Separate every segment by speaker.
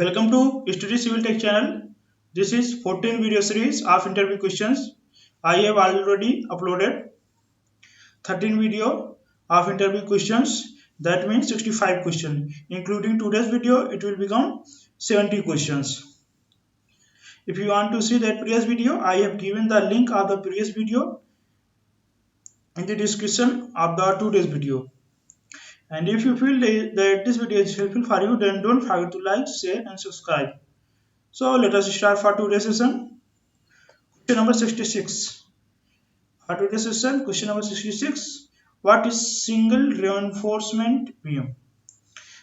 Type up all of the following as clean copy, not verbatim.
Speaker 1: Welcome to Study Civil Tech channel. This is 14 video series of interview questions. I have already uploaded 13 video of interview questions. That means 65 questions. Including today's video, it will become 70 questions. If you want to see that previous video, I have given the link of the previous video in the description of the today's video. And if you feel that this video is helpful for you, then don't forget to like, share and subscribe. So let us start for today's session. Question number 66. For today's session, question number 66. What is single reinforcement beam?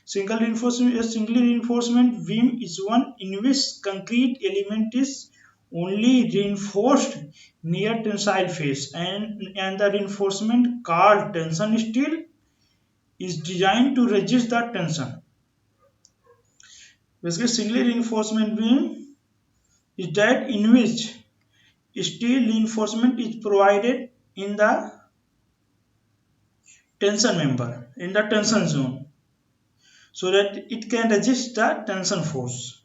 Speaker 1: Single reinforcement beam is one in which concrete element is only reinforced near tensile face, and the reinforcement called tension steel is designed to resist the tension. Basically, single reinforcement beam is that in which steel reinforcement is provided in the tension member, in the tension zone, so that it can resist the tension force.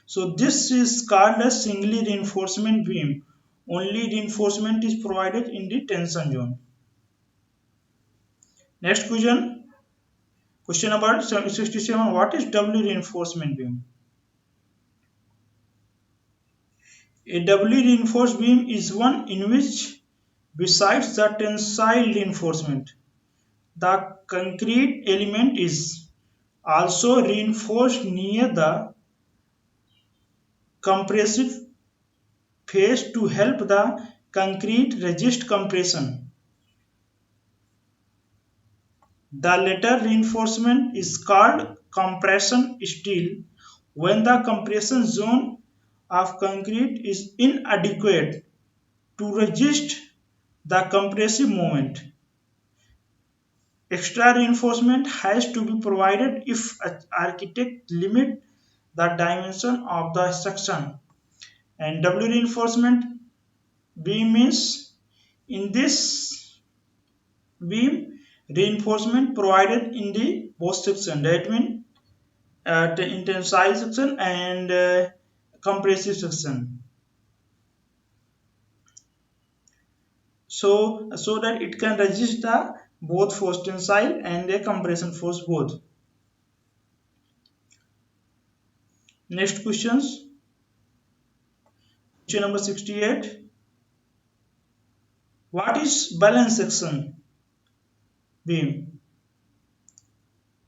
Speaker 1: So this is called a single reinforcement beam. Only reinforcement is provided in the tension zone. Next question. Question number 67. What is doubly reinforcement beam? A doubly reinforced beam is one in which, besides the tensile reinforcement, the concrete element is also reinforced near the compressive face to help the concrete resist compression. The latter reinforcement is called compression steel when the compression zone of concrete is inadequate to resist the compressive moment. Extra reinforcement has to be provided if an architect limits the dimension of the section. And double reinforcement beam means, in this beam, reinforcement provided in the both section. That means the tensile section and compressive section. So that it can resist the both force, tensile and the compression force both. Next questions. Question number 68. What is balance section beam?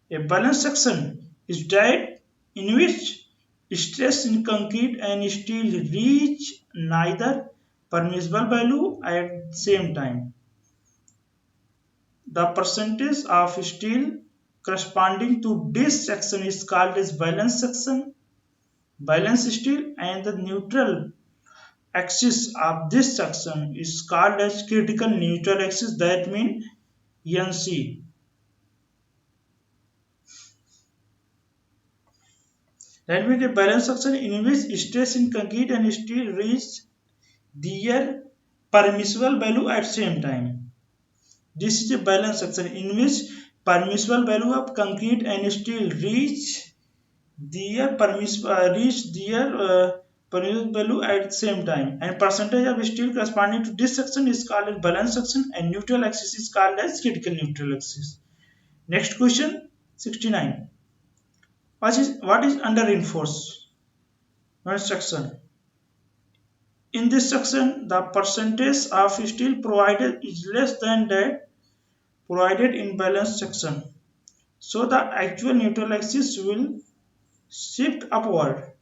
Speaker 1: A balance section is that in which stress in concrete and steel reach neither permissible value at the same time. The percentage of steel corresponding to this section is called as balance section, balance steel, and the neutral axis of this section is called as critical neutral axis. That means NC. That means a balance section in which stress in concrete and steel reach their permissible value at same time. This is a balance section in which permissible value of concrete and steel reach their permissible value at the same time, and percentage of steel corresponding to this section is called as balance section, and neutral axis is called as critical neutral axis. Next question 69. What is under reinforcement section? In this section, the percentage of steel provided is less than that provided in balance section, so the actual neutral axis will shift upward.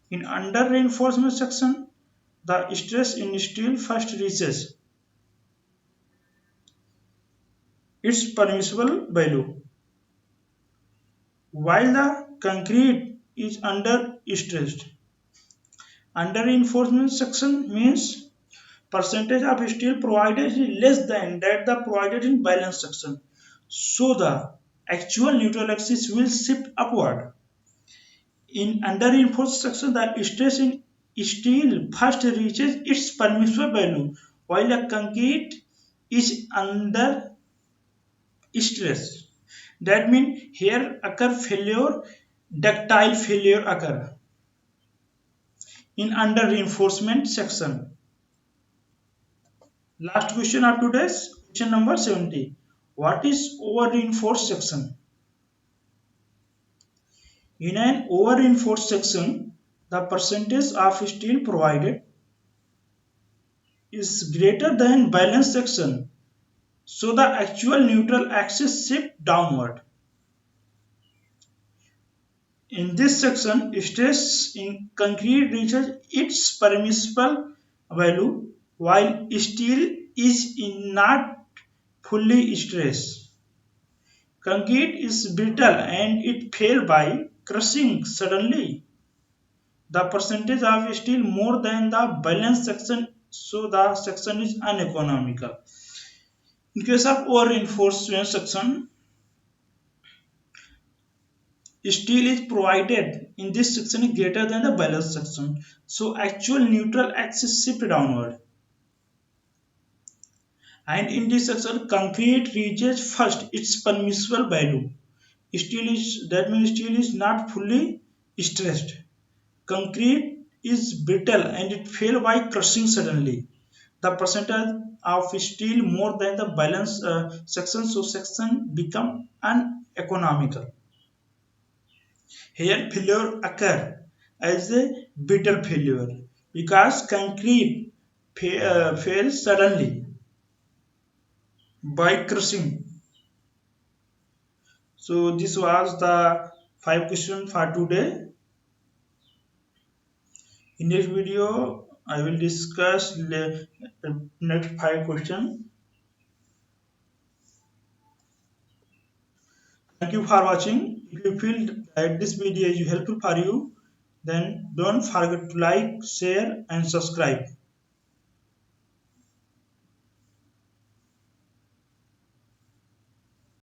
Speaker 1: In under reinforcement section, the stress in steel first reaches its permissible value, while the concrete is under stressed. Under reinforcement section means percentage of steel provided is less than that the provided in balance section, so the actual neutral axis will shift upward. In under reinforced section, the stress in steel first reaches its permissible value, while the concrete is under stress. That means here occur failure ductile failure occur in under reinforcement section. Last question of today's question number 70. What is over reinforced section? In an over reinforced section, the percentage of steel provided is greater than balanced section, so the actual neutral axis shift downward. In this section, stress in concrete reaches its permissible value while steel is not fully stressed. Concrete is brittle and it fell by crushing suddenly. The percentage of steel more than the balanced section, so the section is uneconomical. In case of over reinforcement section, steel is provided in this section is greater than the balanced section, so actual neutral axis shift downward. And in this section, concrete reaches first its permissible value. That means steel is not fully stressed. Concrete is brittle and it fell by crushing suddenly. The percentage of steel more than the balance section, so section become uneconomical. Here failure occur as a brittle failure because concrete fails suddenly by crushing. So this was the 5 questions for today. In this video, I will discuss the next 5 questions. Thank you for watching. If you feel that this video is helpful for you, then don't forget to like, share and subscribe.